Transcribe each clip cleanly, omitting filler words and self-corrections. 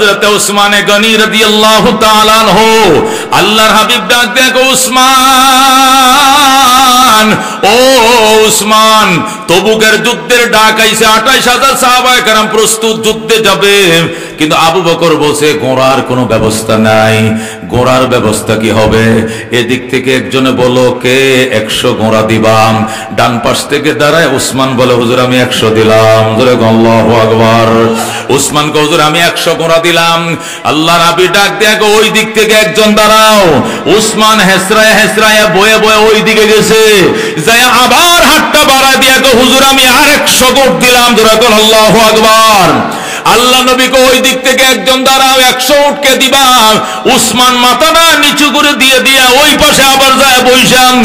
হযরত উসমান গনি রাদিয়াল্লাহু তাআলা আনহু আল্লাহর হাবিব ডাক দেয়, উসমান, ও উসমান, তবুকের যুদ্ধের ডাক আইছে, ২৮,০০০ সাহাবায়ে কেরাম প্রস্তুত, যুদ্ধে যাবে। কিন্তু আবু বকর বলছে ঘোড়ার কোনো ব্যবস্থা নাই। ঘোড়ার ব্যবস্থা কি হবে? এদিক থেকে একজনে বলো, কে ১০০ ঘোড়া দিবাম? ডান পাশ থেকে দাঁড়ায় উসমান বলে, হুজুর আমি ১০০ দিলাম। জোরে আল্লাহু আকবার। উসমান কে, হুজুর আমি ১০০ ঘোড়া দিলাম। আল্লাহ নবী ডাক দেয়, ওই দিক থেকে একজন দাঁড়াও। উসমান হেসরায় হেসরায় বয়ে বয়ে ওই দিকে গেছে, যায় আবার হাতটা বাড়া দিয়ে, হুজুর আমি আর ১০০ গোট দিলাম। জোরে আল্লাহু আকবার। আল্লাহ নবীকে ওই দিক থেকে একজন দাঁড়াও, ১০০ উটকে দিবা। উসমান মাথাটা নিচু করে দিয়ে দিয়া ওই পাশে আবার যায় বৈশান,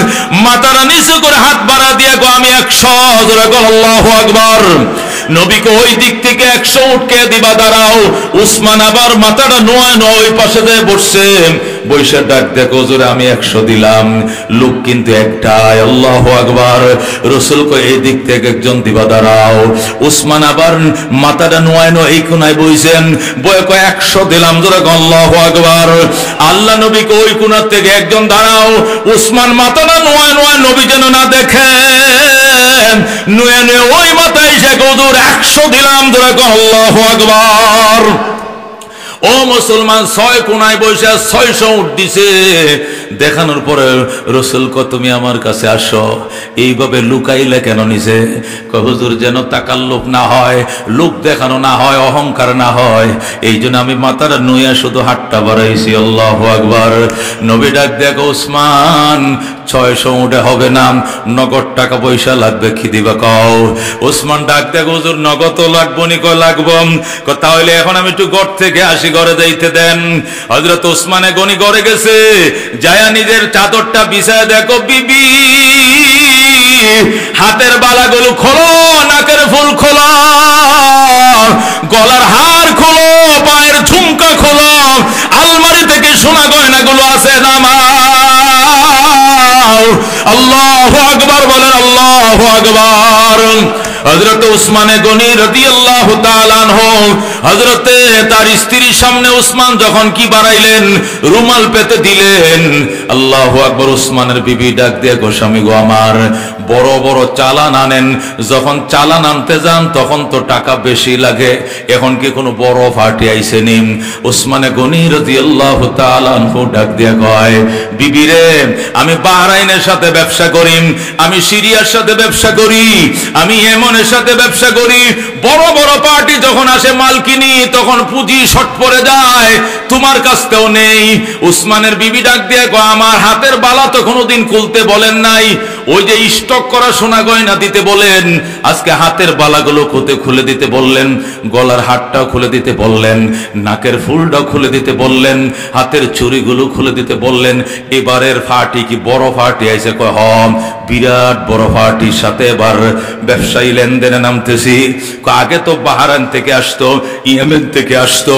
মাথাটা নিচু করে হাত বাড়া দিয়া, আমি ১০০। আল্লাহু আকবার। নবীকে ওই দিক থেকে ১০০ উটকে দিবা, দাঁড়াও। উসমান আবার মাথাটা নোয়া ওই পাশে যায় বসছে, বৈশা ডাক দেখো, হুজুর আমি ১০০ দিলাম। লোক কিন্তু একটাই। আল্লাহু আকবার। রাসূল কয় এই দিক থেকে একজন দিবা, দাঁড়াও। উসমান আবার মাথাটা নোয়ায় এই কোনায় বইছেন, বয়ে কয় ১০০ দিলাম। জোরে আল্লাহু আকবার। আল্লাহ নবীকে ওই কোণা থেকে একজন দাঁড়াও। উসমান মাথাটা নোয়ায় নবী যেন না দেখে, নুয়ে নুয়ে ওই মাথায় এসে হুজুর ১০০ দিলাম। জোরে আল্লাহু আকবার। ও মুসলমান, ৬ কোনায় বসে ৬০০ উট দিছে। দেখানোর পরে রাসূল কয়, তুমি আমার কাছে আসো। এইভাবে লুকাইলে কেন নিছে? কয় হুজুর যেন তাকাল্লুফ না হয়, লোক দেখানো না হয়, অহংকার না হয়, এই জন্য আমি মাথাটা নুইয়া শুধু হাতটা বাড়াইছি। আল্লাহু আকবার। নবী ডাক দেখো, উসমান ৬০০ উঠে হবে না, নগদ টাকা পয়সা লাগবে, কি দিবা কও? উসমান ডাক দেখো, হুজুর নগদ লাগবো নি? কয় লাগবো। তাহলে এখন আমি একটু ঘর থেকে আসি, ঘরে যাইতে দেন। হযরত উসমানে গনি ঘরে গেছে, যায়া নিজের চাদরটা বিছায় দেখো, বিবি হাতের বালাগুলো খোলো, নাকের ফুল খোলো, গলার হার খোলো, পায়ের ঝুমকা খোলো, আলমারি থেকে সোনা গয়নাগুলো আছে নামাও। আল্লাহু আকবার বলেন, আল্লাহু আকবার। হযরত উসমানে গনি রাদিয়াল্লাহু তাআলা আনহু হযরতে তার স্ত্রীর সামনে উসমান যখন কি বাড়াইলেন, রুমাল পেতে দিলেন। আল্লাহু আকবার। উসমানের বিবি ডাক দিয়ে, গো স্বামী গো আমার, বড় বড় চালান আনেন। যখন চালান আনতে যান তখন তো টাকা বেশি লাগে, এখন কি কোনো বড় পার্টি আইছে নি? উসমানে গনি রাদিয়াল্লাহু তাআলা আনহু ডাক দিয়ে কয়, বিবি রে, আমি বাহরাইনের সাথে ব্যবসা করি, আমি সিরিয়ার সাথে ব্যবসা করি, আমি ইয়েমেনের সাথে ব্যবসা করি। বড় বড় পার্টি যখন আসে মাল কিনি, তখন পুঁজি শর্ট পড়ে যায়, তোমার কাছেও নেই। উসমানের বিবি ডাক দিয়ে কয়, আমার হাতের বালা তো কোনোদিন খুলতে বলেন নাই, ওই যে স্টক করা সোনা গয়না দিতে বলেন, আজকে হাতের বালাগুলো খুলে দিতে বললেন, গলার হারটাও খুলে দিতে বললেন, নাকের ফুলটাও খুলে দিতে বললেন, হাতের চুড়িগুলো খুলে দিতে বললেন। এবারের পার্টি কি বড় পার্টি আইছে? কয় হ, বিরাট বড় পার্টির সাথে এবার ব্যবসায়ী লেনদেনে নামতেছি। আগে তো বাহরাইন থেকে আসতো, ইয়েমেন থেকে আসতো,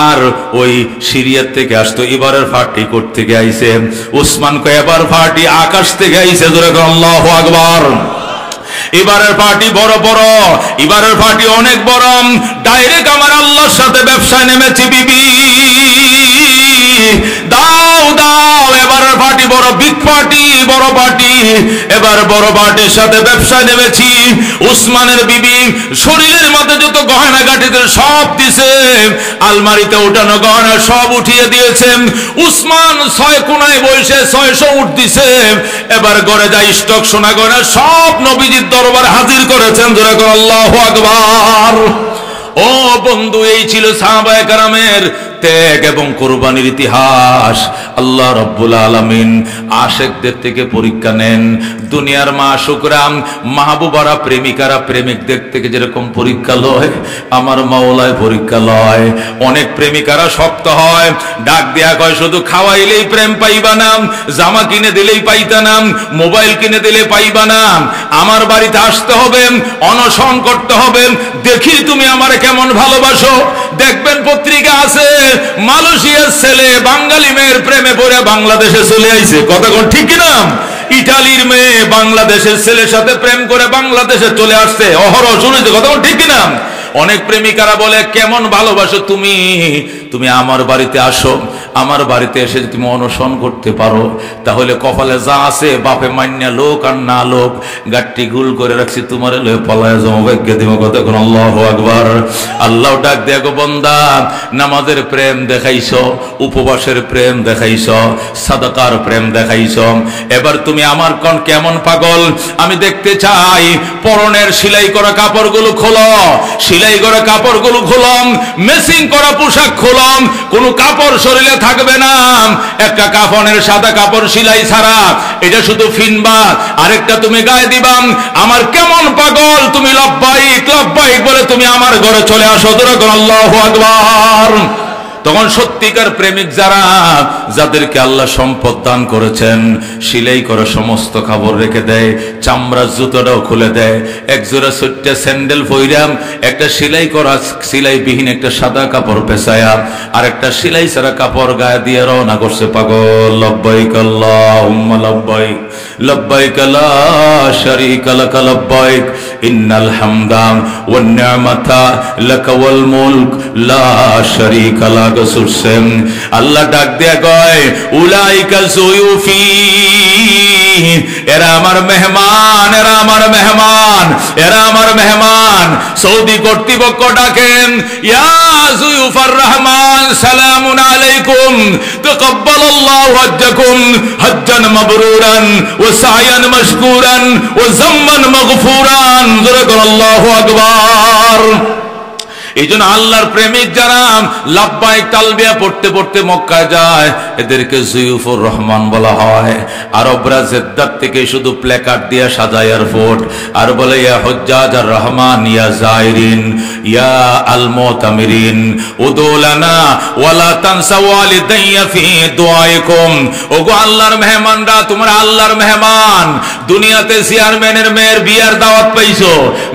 আর ওই সিরিয়ার থেকে আসতো, এবারের পার্টি কোথা থেকে আইছে? উসমান কয়, এবার পার্টি আকাশ থেকে আইছে। জোরে আল্লাহু আকবার। এবারের পার্টি বড় বড়, এবারের পার্টি অনেক বড়, ডাইরেক্ট আমার আল্লাহর সাথে ব্যবসায় নেমেছি। বিবি দাও দাও, এবারের পার্টি বড়, বিগ পার্টি, বড় পার্টি, এবার বড় পার্টির সাথে ব্যবসায় নেমেছি। উসমানের বিবি শরীরের মধ্যে যত গহনা গাটিতে সব দিছে, আলমারিতে উঠানো গহনা সব উঠিয়ে দিয়েছে। উসমান ৬ কোনায় বসে ৬০০ উঠ দিছে। এবার ঘরে যাই স্টক সোনা গয়না সব নবীজির দরবারে হাজির করেছেন। জোরে আল্লাহু আকবার। ও বন্ধু, এই ছিল সাহাবায়ে কেরামের ত্যাগ এবং কোরবানির ইতিহাস। আল্লাহ রাব্বুল আলামিন আশিকদের থেকে পরীক্ষা নেন। দুনিয়ার মাশুকরা, মাহবুবারা, প্রেমিকারা প্রেমিকদের থেকে যেরকম পরীক্ষা লয়, আমার মাওলায় পরীক্ষা লয়। অনেক প্রেমিকারা শক্ত হয়, ডাক দেয়া কয় শুধু খাওয়াইলেই প্রেম পাইবা না, জামা কিনে দিলেই পাইতা না, মোবাইল কিনে দিলে পাইবা না, আমার বাড়িতে আসতে হবে, অনশন করতে হবে, দেখি তুমি আমারে কেমন ভালোবাসো। দেখবেন পত্রিকা আছে, মালয়েশিয়ার ছেলে বাঙালি মেয়ের প্রেমে পড়ে বাংলাদেশে চলে আইছে। কথা কোন ঠিক কিনা? ইটালির মেয়ে বাংলাদেশের ছেলের সাথে প্রেম করে বাংলাদেশে চলে আসছে। অহরহ শুনেছে। কথা কোন ঠিক কিনা? অনেক প্রেমিকারা বলে কেমন ভালোবাসো তুমি, তুমি আমার বাড়িতে আসো, আমার বাড়িতে এসে যদি তুমি অনশন করতে পারো তাহলে কপালে যা আছে বাপে মান্যা লোক আর না লোক গাট্টি গুল করে রাখছি, তোমার লয়ে পলায় যাবো ভাগ্য দিব কত। আল্লাহু আকবার। আল্লাহ ডাক দেখো বান্দা, নামাজের প্রেম দেখাইছো, উপবাসের প্রেম দেখাইছো, সাদাকার প্রেম দেখাইছো, এবার তুমি আমার কোন কেমন পাগল আমি দেখতে চাই। পরনের সেলাই করা কাপড়গুলো খোলো, সেলাই করা কাপড়গুলো খোলো, মেসিং করা পোশাক খোলো, কোনো কাপড় শরীরে থাকবে না, একটা কাফনের সাদা কাপড় সেলাই ছাড়া, এটা শুধু ফিনবা, আরেকটা তুমি গায়ে দিবা। আমার কেমন পাগল তুমি লব্বাইক লব্বাইক বলে তুমি আমার ঘরে চলে আসো, আল্লাহু আকবার। তখন সত্যিকার প্রেমিক যারা, যাদেরকে আল্লাহ সম্পদ দান করেছেন, সেলাই করা সমস্ত কাপড় রেখে দেয়, চামড়ার জুতোটাও খুলে দেয়, একজোড়া ছোট্ট স্যান্ডেল পইরাম, একটা সেলাই করা সেলাইবিহীন একটা সাদা কাপড় পেছায়া আর একটা সেলাই ছাড়া কাপড় গায়ে দিয়ে রওনা করছে পাগল। লব্বাইক আল্লাহুম্মা লব্বাইক, লব্বাইক লা শারীকা লাক লব্বাইক, ইন্নাল হামদা ওয়ান নি'মাতা লাক ওয়াল মুলক লা শারীকা লাক। আল্লাহ ডাক দিয়া কয় উলাইকা যুয়ুফি, এরা আমার মেহমান, এরা আমার মেহমান, এরা আমার মেহমান। সৌদি কর্তৃপক্ষ ডাকেন, ইয়া যুয়ুফার রহমান সালামুন আলাইকুম, তাকাব্বালাল্লাহু হজ্জাকুম হজ্জান মাবরুরান ওয়া সায়ান মাশকুরান ওয়া যাম্মান মাগফুরান। আল্লাহু আকবার। এই জন্য আল্লাহর প্রেমিক যারা লাব্বাইক তালবিয়া পড়তে পড়তে মক্কায় যায়, এদেরকে যুয়ুফুর রহমান বলা হয়। আরবরা জেদ্দার থেকে শুধু প্ল্যাকার্ড দিয়ে সাজায় এয়ারপোর্ট, আর বলে ইয়া হুজ্জাজ আর রহমান, ইয়া জাইরিন, ইয়া আল মুতামিরিন, উদুলানা ওয়ালা তানসা ওয়ালিদাইয়া ফি দুআইকুম। ওগো আল্লাহর মেহমানরা, তোমরা আল্লাহর মেহমান। দুনিয়াতে চেয়ারম্যানের মেয়ের বিয়ার দাওয়াত পাইছো,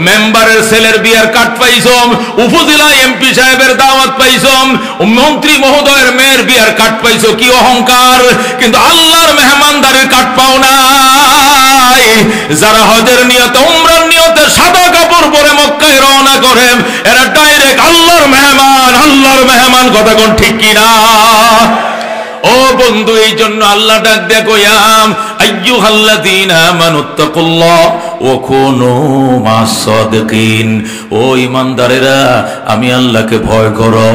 মেম্বারের ছেলের বিয়ার কার্ড পাইছো, এমপি সাহেবের দাওয়াত পাইছো, মন্ত্রী মহোদয়ের মেয়ের বিয়ার কাট পাইছো, কি অহংকার! কিন্তু আল্লাহর মেহমানদারির কাট পাও নাই। যারা হজের নিয়তে উমরার নিয়তে সাদা কাপড় পরে মক্কায় রওনা করে, এরা ডাইরেক্ট আল্লাহর মেহমান, আল্লাহর মেহমান। কথা কোন ঠিক কিনা? ও বন্ধু, এই জন্য আল্লাহ ডাক দেখো, আইয়ুহাল্লাযীনা আমানুত্তাকুল্লাহ ওয়া কুনু মাস-সাদিকিন। ও ঈমানদারেরা, আমি আল্লাহকে ভয় করো।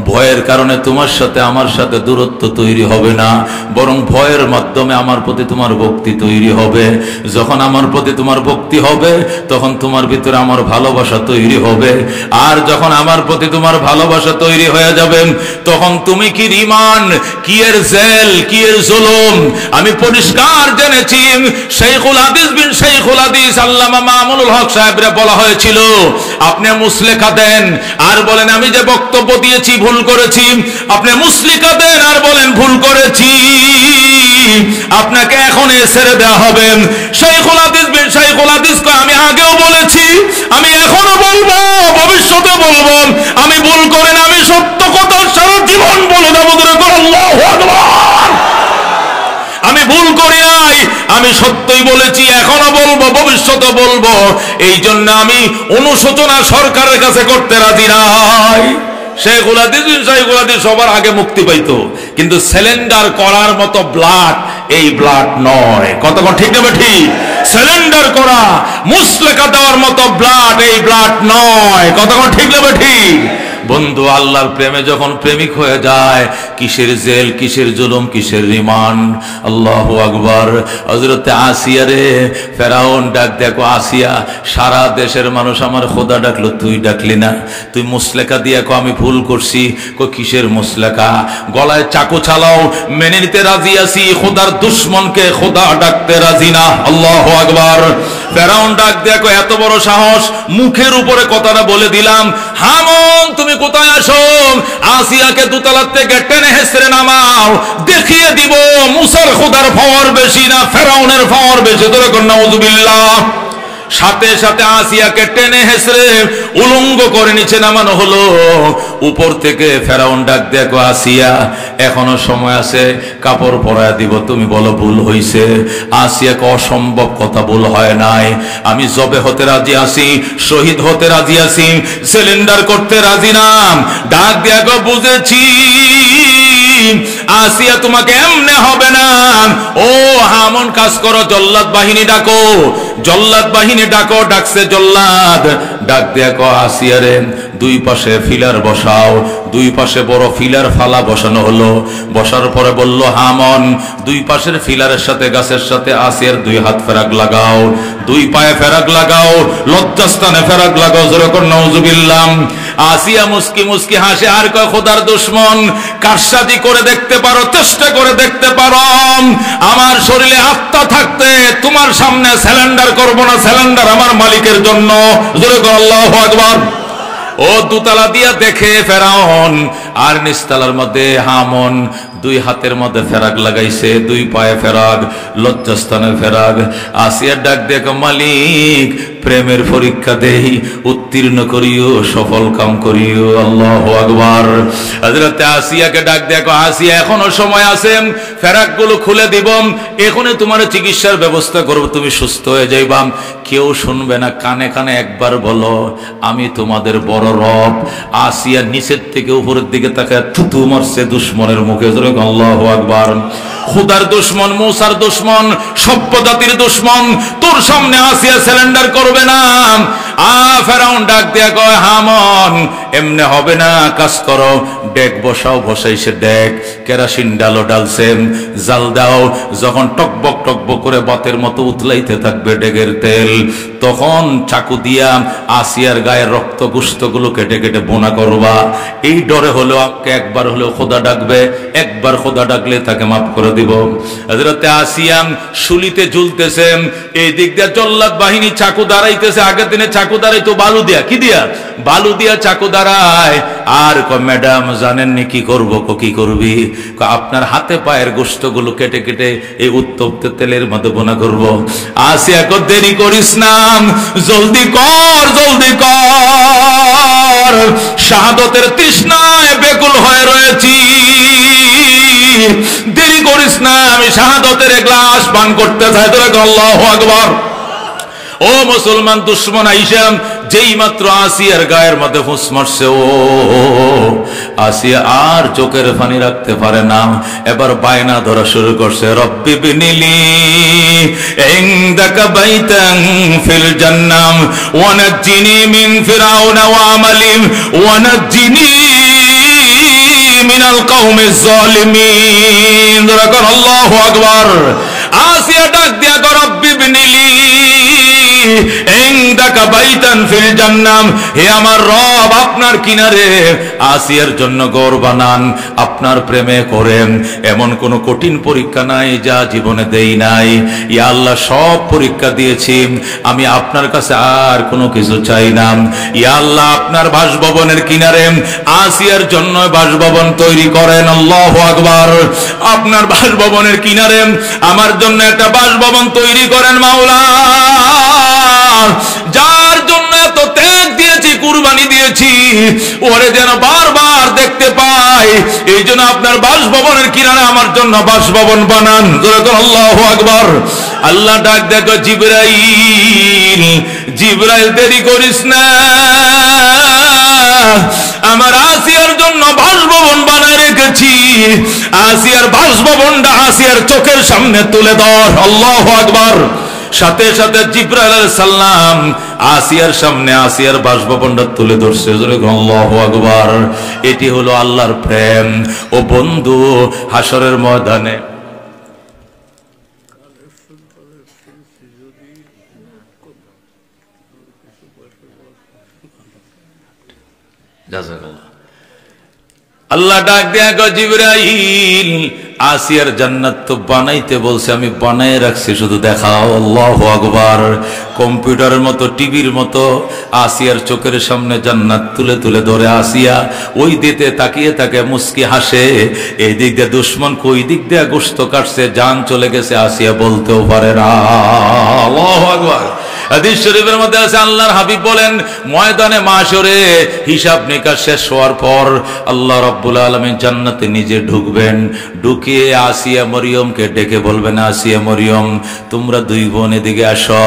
ভয়ের কারণে তোমার সাথে আমার সাথে দূরত্ব তৈরি হবে না, বরং ভয়ের মাধ্যমে আমার প্রতি তোমার ভক্তি তৈরি হবে। যখন আমার প্রতি তোমার ভক্তি হবে, তখন তোমার ভিতরে আমার ভালোবাসা তৈরি হবে। আর যখন আমার প্রতি তোমার ভালোবাসা তৈরি হয়ে যাবে, তখন তুমি কি ঈমান, কি এর জেল, কি এর জুলুম আমি পরিষ্কার জেনেছি। শাইখুল হাদিস বিন শাইখুল হাদিস আল্লামা মামুনুল হক সাহেবরে বলা হয়েছিল, আপনি মুসলেখা দেন আর বলেন আমি যে বক্তব্য দিয়েছি ভুল করেছি, আপনি মুসলিকা দেন আর বলেন ভুল করেছি, আপনাকে এখন ছেড়ে দেওয়া হবে। শাইখুল হাদিস বিন শাইখুল হাদিস কয়, আমি আগেও বলেছি, আমি এখনো বলবো, ভবিষ্যতে বলবো, আমি ভুল করে না, আমি সত্য কথা সারা জীবন বলে দেবো। আল্লাহু আকবার। আমি ভুল করি নাই, আমি সত্যই বলেছি, এখনো বলবো, ভবিষ্যতে বলবো। এই জন্য আমি অনুশোচনা সরকারের কাছে করতে রাজি নাই। শাইখুল হাদিস সবার আগে মুক্তি পাইতো, কিন্তু সিলিন্ডার করার মতো ব্লাড এই ব্লাড নয়। কতক্ষণ ঠিক নেবে ঠিক? সিলিন্ডার করা, মুসলেখা দেওয়ার মতো ব্লাড এই ব্লাড নয়। কতক্ষণ ঠিক নেবে ঠিক? বন্ধু, আল্লাহর প্রেমে যখন প্রেমিক হয়ে যায়, কিসের জেল, কিসের জুলুম, কিসের রিমান্ড। আল্লাহু আকবার। হযরতে আসিয়া রে ফেরাউন ডাক দেখো, আসিয়া সারা দেশের মানুষ আমার খোদা ডাকলো, তুই ডাকলি না, তুই মুসলেখা দিয়া কো আমি ভুল করছি। কো কিসের মুসলেখা? গলায় চাকু চালাও, মেনে নিতে রাজি আছি, খোদার দুশ্মনকে খোদা ডাকতে রাজি না। আল্লাহু আকবার। ফেরাউন ডাক দেখো, এত বড় সাহস, মুখের উপরে কথাটা বলে দিলাম, হামন তুমি কোথায় আসো? আসিয়াকে দোতলার থেকে টেনে হেসড়ে নামাও, দেখিয়ে দিব মুসার খোদার পাওয়ার বেশি না ফেরাউনের পাওয়ার বেশি। তোরে নাউযুবিল্লাহ। সাথে সাথে আসিয়াকে টেনে হেসড়ে উলঙ্গ করে নিচে নামানো হলো। উপর থেকে ফেরাউন ডাক দেখো, আসিয়া এখনো সময় আছে, কাপড় পরায় দিব, তুমি বলো ভুল হইছে। আসিয়াকে অসম্ভব কথা ভুল হয় নাই, আমি জবে হতে রাজি আছি, শহীদ হতে রাজি আছি, সিলিন্ডার করতে রাজি না। ডাক দেখো, বুঝেছি আসিয়া তোমাকে এমনে হবে না। ও হামন, কাজ করো, জল্লাদ বাহিনী ডাকো, জল্লাদ বাহিনী ডাকো। ডাকছে জল্লাদ, ডাক দেখো আসিয়ারে দুই পাশে ফিলার বসাও। দুই পাশে বড় ফিলার ফালা বসানো হলো। বসার পরে বলল, হামন দুই পাশের ফিলারের সাথে গাছের সাথে আসিয়ার দুই হাত ফেরাক লাগাও, দুই পায়ে ফেরাক লাগাও, লজ্জাস্থানে ফেরাক লাগাও। যেরকম নাউজুবিল্লাহ। আসিয়া মুস্কি মুস্কি হাসে, আর কয়, খোদার দুশমন, কারসাজি করে দেখতে পারো, চেষ্টা করে দেখতে পারো, আমার শরীরে আত্মা থাকতে তোমার সামনে সিলিন্ডার করব না, সিলিন্ডার আমার মালিকের জন্য। যেরকম আল্লাহু আকবার। ও দুতলা দিয়া দেখে ফেরাউন, আর নিচতলার মধ্যে হামন দুই হাতের মধ্যে ফেরাক লাগাইছে, দুই পায়ে ফেরাক, লজ্জাস্থানে ফেরাক। আসিয়ার ডাক দেখো, মালিক প্রেমের পরীক্ষা দেই, উত্তীর্ণ করিও, সফল কাম করিও। আল্লাহু আকবার। হযরত আসিয়াকে ডাক দেখো, আসিয়া এখনো সময় আছে, ফেরাক গুলো খুলে দিব, এখনই তোমার চিকিৎসার ব্যবস্থা করব, তুমি সুস্থ হয়ে যাইবা। কেউ শুনবে না, কানে কানে একবার বলো, আমি তোমাদের বড় রব। আসিয়া নিচের থেকে উপরের দিকে তাকায় থুতু মারছে দুশমনের মুখে। আল্লাহু আকবার। খুদার দুশমন, মূসার দুশমন, সভ্য জাতির দুশমন, তোর সামনে আসিয়া সিলিন্ডার করবে না। ফেরাউন ডাক দিয়া কয়, হামন এমনে হবে না, কাজ করো, ডেক বসাও। বসাইছে ডেক, কেরাসিন ডালো, ডালছে, জাল দাও। যখন টকবক টকবক করে বাতের মতো উতলাইতে থাকবে ডেকের তেল, তখন চাকু দিয়া আসিয়ার গায়ের রক্ত গুস্ত গুলো কেটে কেটে বোনা করবা। এই ডরে হলো একবার হলেও খোদা ডাকবে, একবার খোদা ডাকলে তাকে মাফ করে দিব। হযরত আসিয়া শুলিতে ঝুলতেছে, এই দিক দিয়ে জল্লাদ বাহিনী চাকু দাঁড়াইতেছে। আগের দিনে চাকু দাঁড়াইতো বালু দিয়া, কি দিয়া? বালু দিয়া চাকু দাঁড়ায়। আর ম্যাডাম জানেননি কি করব? কি করবি? আপনার হাতে পায়ের গোস্ত গুলো কেটে কেটে এই উত্তপ্ত তেলের মধ্যে বোনা করব। আসিয়া কো, দেরি করিস না, জলদি কর, জলদি কর, শাহাদতের তৃষ্ণায় বেকুল হয়ে রয়েছি, দেরি করিস না, আমি শাহাদতের এক গ্লাস পান করতে চাই। তোরা আল্লাহু আকবার। ও মুসলমান, দুশমন আইসা যেই মাত্র আসিয়ার গায়ের মধ্যে ফুস মারছে, ও আসিয়া আর চোখের পানি রাখতে পারে না, এবার বায়না ধরা শুরু করছে, রব্বি বিনিলি ইনদাকা বাইতান ফিল জান্নাহ ওয়া নাজ্জিনি মিন ফিরাউনা ওয়া আমালি ওয়া নাজ্জিনি মিনাল কওমিজ জালিমিন। আল্লাহু আকবার। আসিয়া ডাক দিয়া, রব্বি বিনিলি ইনদাকা বাইতান ফিল জান্নাহ, হে আমার রব, আপনার কিনারে আসিয়ার জন্য ঘর বানান, আপনার প্রেমে করেন। এমন কোন কঠিন পরীক্ষা নাই যা জীবনে দেই নাই। ইয়া আল্লাহ, সব পরীক্ষা দিয়েছি, আমি আপনার কাছে আর কোনো কিছু চাই না। ইয়া আল্লাহ, আপনার বাসভবনের কিনারে আসিয়ার জন্য বাসভবন তৈরি করেন। আল্লাহু আকবার। আপনার বাসভবনের কিনারে আমার জন্য একটা বাসভবন তৈরি করেন মাওলা। যার জন্য এত ত্যাগ দিয়েছি, কুরবানি দিয়েছি, ওরে যেন বারবার দেখতে পাই, এই জন্য আপনার বাসভবনের কিনারে আমার জন্য বাসভবন বানান। আল্লাহু আকবার। আল্লাহ ডাক দেখো, জিবরাইল, জিবরাইল দেরি করিস না, আমার আসিয়ার জন্য বাসভবন বানায় রেখেছি, আসিয়ার বাসভবনটা আসিয়ার চোখের সামনে তুলে ধর। আল্লাহু আকবার। সাথে সাথে জিবরাইল আলাইহিস সালাম আসিয়ার সামনে আসিয়ার বাসভবনটা তুলে ধরছে। আল্লাহু আকবার। এটি হলো আল্লাহর প্রেম। ও বন্ধু, হাসরের ময়দানে আল্লাহ ডাক দেয়া, জিবরাইল, আসিয়ার জান্নাত তো বানাইতে বলছে, আমি বানায় রাখছি, শুধু দেখাও। আল্লাহু আকবার। কম্পিউটারের মতো, টিভির মতো আসিয়ার চোখের সামনে জান্নাত তুলে তুলে ধরে আসিয়া ওই দিতে তাকিয়ে তাকে মুস্কি হাসে। এই দিক দিয়ে দুশমন ওই দিক দিয়ে গোশত কাটছে, জান চলে গেছে, আসিয়া বলতেও পারে না। আল্লাহু আকবার। হাদিস শরীফের মধ্যে আছে আল্লাহর হাবিব বলেন ময়দানে মাশরে হিসাব নিকাশ শেষ হওয়ার পর আল্লাহ রাব্বুল আলামিন জান্নাতে নিজে ঢুকবেন, ঢুকিয়ে আসিয়া মরিয়মকে ডেকে বলবেন, আসিয়া মরিয়ম তোমরা দুই বোন এদিকে আসো।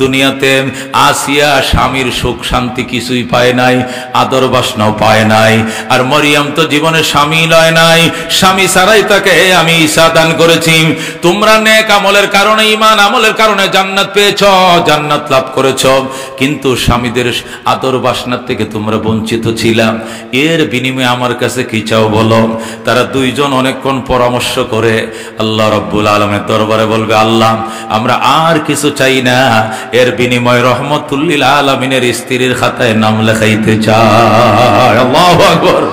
দুনিয়াতে আসিয়া স্বামীর সুখ শান্তি কিছুই পায় নাই, আদর বাসনাও পায় নাই, আর মরিয়ম তো জীবনে স্বামী লয় নাই, স্বামী ছাড়াই তাকে আমি ঈসা দান করেছি। তোমরা নেক আমলের কারণে ঈমান আমলের কারণে জান্নাত পেয়েছ, জান্নাত লাভ করেছ, কিন্তু স্বামীদের আদর বাসনার থেকে তোমরা বঞ্চিত ছিলাম। এর বিনিময়ে আমার কাছে কি চাও বলো? তারা দুইজন অনেকক্ষণ পরামর্শ করে আল্লাহ রাব্বুল আলামিনের দরবারে বলবে, আল্লাহ আমরা আর কিছু চাই না, এর বিনিময়ে রহমতুল লিল আলামিনের স্ত্রীর খাতায় নাম লেখাইতে চাই। আল্লাহু আকবার।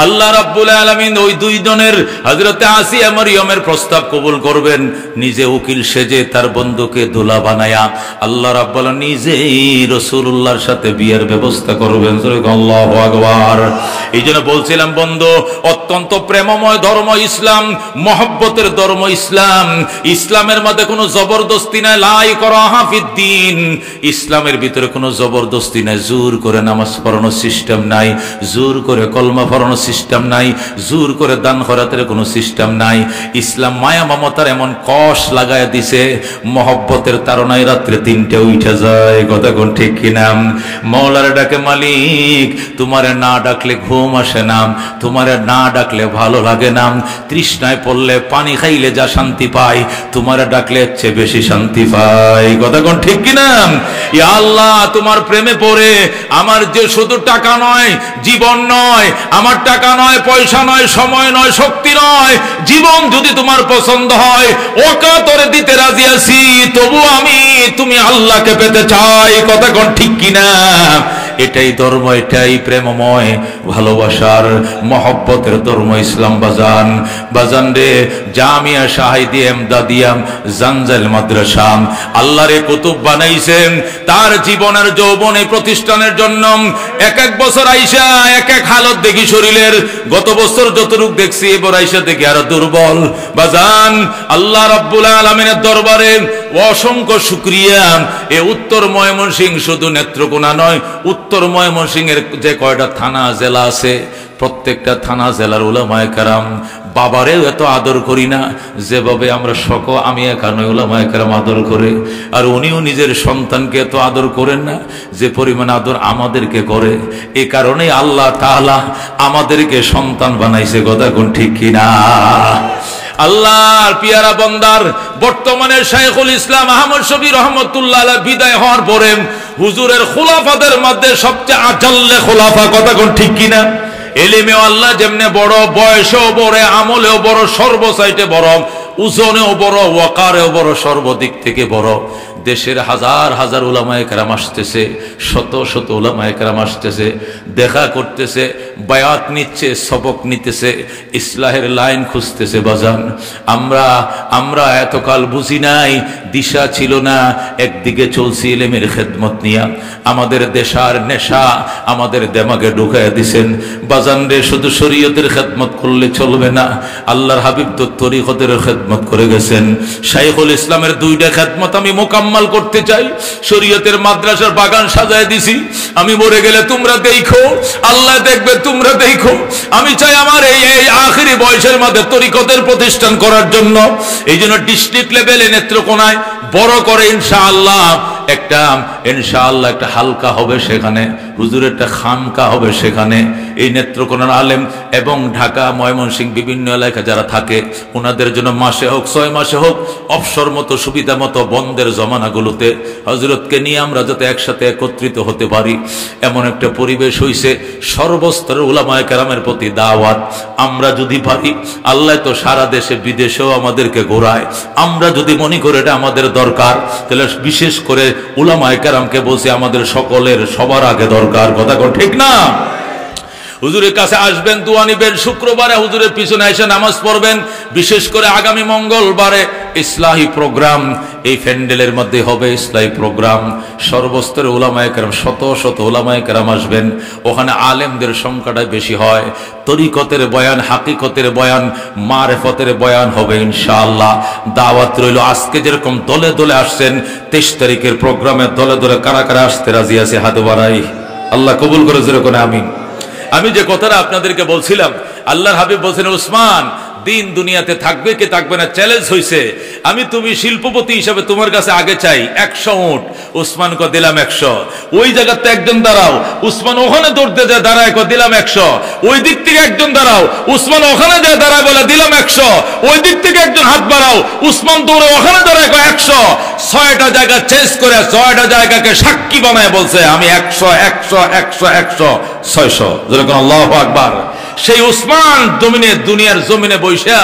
আল্লাহ রাব্বুল আলামিন ওই দুইজনের হযরতে আসিয়া মরিয়মের প্রস্তাব কবুল করবেন, নিজে উকিল সেজে তার বন্ধুকে দোলা বানায়া আল্লাহ রাব্বুল নিজেই রাসূলুল্লাহর সাথে বিয়ের ব্যবস্থা করবেন। আল্লাহু আকবার। এই জন্য বলছিলাম বন্ধু, অত্যন্ত প্রেমময় ধর্ম ইসলাম, মহব্বতের ধর্ম ইসলাম। ইসলামের মধ্যে কোনো জবরদস্তি নাই, লা ইকরাহা ফিদ্দিন। ইসলামের ভিতরে কোনো জবরদস্তি নাই, জোর করে নামাজ পড়ানোর সিস্টেম নাই, জোর করে কলমা পড়ানোর সিস্টেম নাই, জোর করে দান খয়রাতের কোনো সিস্টেম নাই। ইসলাম মায়া মমতার এমন কষ লাগায় দিছে, মহব্বতের তাড়নায় রাত্রে 3টে উঠে যায়। কথা কোন ঠিক কিনা? মওলার ডাকে মালিক, তোমারে না ডাকলে ঘুম আসে না, তোমারে না ডাকলে ভালো লাগে না, তৃষ্ণায় পড়লে পানি খাইলে যা শান্তি পাই, তোমারে ডাকলে চেয়ে বেশি শান্তি পাই। কথা কোন ঠিক কিনা? ইয়া আল্লাহ, তোমার প্রেমে পড়ে আমার যে শুধু টাকা নয়, জীবন নয়, আমার টাকা নয়, পয়সা নয়, সময় নয়, শক্তি নয়, জীবন যদি তোমার পছন্দ হয় ওকাতরে দিতে রাজি আছি, তবু আমি তুমি আল্লাহকে পেতে চাই। কথা কোন ঠিক কিনা? এটাই ধর্ম, এটাই প্রেমময় ভালোবাসার মহব্বতের ধর্ম ইসলাম। বাজান বাজান রে, জামিয়া শাহিদিয়া এমদাদিয়া জানজাল মাদ্রাসা আল্লাহরে কুতুব বানাইছেন তার জীবনের যৌবনে প্রতিষ্ঠানের জন্য। এক এক বছর আইসা এক এক হালত দেখি শরীরের, গত বছর যতটুক দেখছি এবার আইসা দেখি আরো দুর্বল। বাজান আল্লাহ রাব্বুল আলামিনের দরবারে অসংখ্য শুকরিয়া। এ উত্তর ময়মনসিংহ শুধু নেত্রকোনা নয়, উত্তর ময়মনসিংহের যে কয়টা থানা জেলা আছে প্রত্যেকটা থানা জেলার উলামায়ে কেরাম বাবারেও এত আদর করি না যেভাবে আমরা আমি এখানে উলামায়ে কেরাম আদর করে, আর উনিও নিজের সন্তানকে এত আদর করেন না যে পরিমাণ আদর আমাদেরকে করে। এই কারণেই আল্লাহ তাআলা আমাদেরকে সন্তান বানাইছে। কথা কোন ঠিক কিনা? আল্লাহর পিয়ারা বান্দার বর্তমানে শাইখুল ইসলাম আহমদ শফি রহমাতুল্লাহ আলাইহি বিদায় হওয়ার পরে হুজুরের খুলাফাদের মধ্যে সবচেয়ে আজাল্লে খুলাফা। কথা কোন ঠিক কিনা? এলিমেও আল্লাহ যেমনে বড়, বয়সেও বড়, আমলেও বড়, সর্বসাইটে বড়, ওজনেও বড়, ওয়াকারেও বড়, সর্বদিক থেকে বড়। দেশের হাজার হাজার উলামায়ে কেরাম আসতেছে, শত শত উলামায়ে কেরাম আসতেছে, দেখা করতেছে, বায়াত নিচ্ছে, সবক নিতেছে, ইসলাহের লাইন খুঁজতেছে। বাজান আমরা এতকাল বুঝি নাই, দিশা ছিল না, একদিকে চলছি ইলমের খেদমত নিয়া, আমাদের দেশার নেশা আমাদের দেমাগে ঢুকাইয়া দিছেন। বাজান রে, শুধু শরীয়তের খেদমত করলে চলবে না, আল্লাহর হাবিব তো তরিকতের খেদমত করে গেছেন। শাইখুল ইসলামের 2টা খেদমত আমি মোকাম্মল করতে চাই। শরীয়তের মাদ্রাসার বাগান সাজায় দিছি, আমি মরে গেলে তোমরা দেখো, আল্লাহ দেখবে, তোমরা দেখো। আমি চাই আমার এই আখিরি বয়সের মধ্যে তরিকতের প্রতিষ্ঠান করার জন্য। এই জন্য ডিস্ট্রিক্ট লেভেলে নেত্রকোনায় বড় করে ইনশাআল্লাহ একটা হালকা হবে, সেখানে হুজুরের একটা খানকা হবে। সেখানে এই নেত্রকোনার আলেম এবং ঢাকা ময়মনসিংহ বিভিন্ন এলাকা যারা থাকে ওনাদের জন্য মাসে হোক 6 মাসে হোক অবসর মতো সুবিধা মতো বন্ধের জমানাগুলোতে হযরতকে নিয়ে আমরা যাতে একসাথে একত্রিত হতে পারি এমন একটা পরিবেশ হইছে। সর্বস্তরের উলামায়ে কেরামের প্রতি দাওয়াত। আমরা যদি পারি, আল্লাহ তো সারা দেশে বিদেশেও আমাদেরকে ঘোরায়, আমরা যদি মনে করি এটা আমাদের দরকার, তাহলে বিশেষ করে উলামায়ে কেরামকে বলছি আমাদের সকলের সবার আগে দরকার। কথা ঠিক না? হুজুরের কাছে আসবেন, দোয়া নিবেন, শুক্রবারে হুজুরের পিছনে এসে নামাজ পড়বেন, বিশেষ করে আগামী মঙ্গলবারে ইসলাহি প্রোগ্রাম এই প্যান্ডেলের মধ্যে হবে। ইসলাহি প্রোগ্রাম, সর্বস্তরের উলামায়ে কেরাম, শত শত উলামায়ে কেরাম আসবেন। ওখানে আলেমদের সংখ্যাটা বেশি হয়। তরিকতের বয়ান, হাকিকতের বয়ান, মারেফতের বয়ান হবে ইনশাআল্লাহ। দাওয়াত রইল। আজকে যেরকম দলে দলে আসছেন, 23 তারিখের প্রোগ্রামে দলে দলে কারা কারা আসতে রাজি আছে হাত বাড়াই। আল্লাহ কবুল করে যেরকম আমিন। আমি যে কথাটা আপনাদেরকে বলছিলাম, আল্লাহর হাবিব বলছেন, উসমান দিন দুনিয়াতে থাকবে কি থাকবে না চ্যালেঞ্জ হয়েছে। তুমি শিল্পপতি হিসাবে তোমার কাছে আগে চাই 100 উট। উসমান কো দিলাম 100। ওই জায়গাতে একজন দাঁড়াও, উসমান ওখানে দৌড়তে যায় দাঁড়ায় কো দিলাম 100। ওই দিক থেকে একজন দাঁড়াও, উসমান ওখানে যায় দাঁড়ায় বলে দিলাম 100। ওই দিক থেকে একজন হাত বাড়াও, উসমান দৌড়ে ওখানে দাঁড়ায় কো 100। 6টা জায়গা চেঞ্জ করে 6টা জায়গাকে সাক্ষী বানায় বলছে আমি 100 100 100 100 600। যেরকম আল্লাহু আকবার। সেই উসমান দুনিয়ার জমিনে বৈশা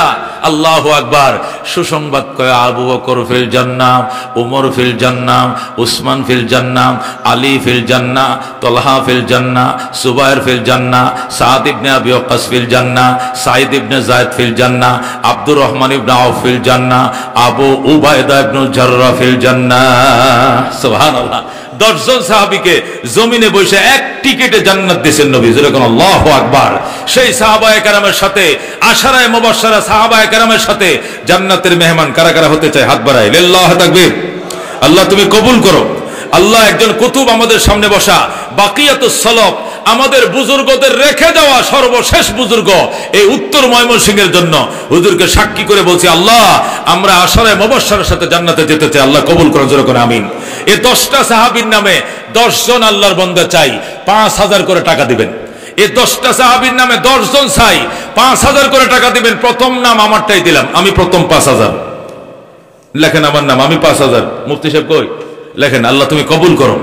আল্লাহু আকবার সুসংবাদ কয়, আবু বকর ফিল জান্নাহ, উমর ফিল জান্নাহ, উসমান ফিল জান্নাহ, আলী ফিল জান্নাহ, তালহা ফিল জান্নাহ, সুবাইর ফিল জান্নাহ, সাদ ইবনে আবি ওয়াক্কাস ফিল জান্নাহ, সাঈদ ইবনে যায়েদ ফিল জান্নাহ, আব্দুর রহমান ইবনে আউফ ফিল জান্নাহ, আবু উবাইদা ইবনুল জাররাহ ফিল জান্নাহ। সুবহানাল্লাহ। 10 জন সাহাবীকে জমিনে বসে এক টিকেটে জান্নাত দিয়েছেন নবী। যেরকম আল্লাহু আকবার। সেই সাহাবায়ে কেরামের সাথে, আশারায়ে মুবাশশারা সাহাবায়ে কেরামের সাথে জান্নাতের মেহমান কারা কারা হতে চায় হাত বাড়ায়। লিল্লাহি তাকবীর। আল্লাহ তুমি কবুল করো। আল্লাহ একজন কুতুব আমাদের সামনে বসা, বাকিয়াতুস সালাফ, আমাদের বুজুর্গদের রেখে যাওয়া সর্বশেষ বুজুর্গ, এই উত্তর ময়মনসিংহের জন্য হুজুরকে সাক্ষী করে বলছি, আল্লাহ আমরা আশারায়ে মুবাশশারার সাথে জান্নাতে যেতে চাই। আল্লাহ কবুল করুন। জোরে করে আমিন। এই 10টা সাহাবীর নামে 10 জন আল্লাহর বান্দা চাই 5000 করে টাকা দিবেন। এই 10টা সাহাবীর নামে 10 জন চাই 5000 করে টাকা দিবেন। প্রথম নাম আমারটাই দিলাম, আমি প্রথম 5000 লেখেন আমার নাম, আমি 5000। মুফতি সাহেব কই লেখেন। আল্লাহ তুমি কবুল করো।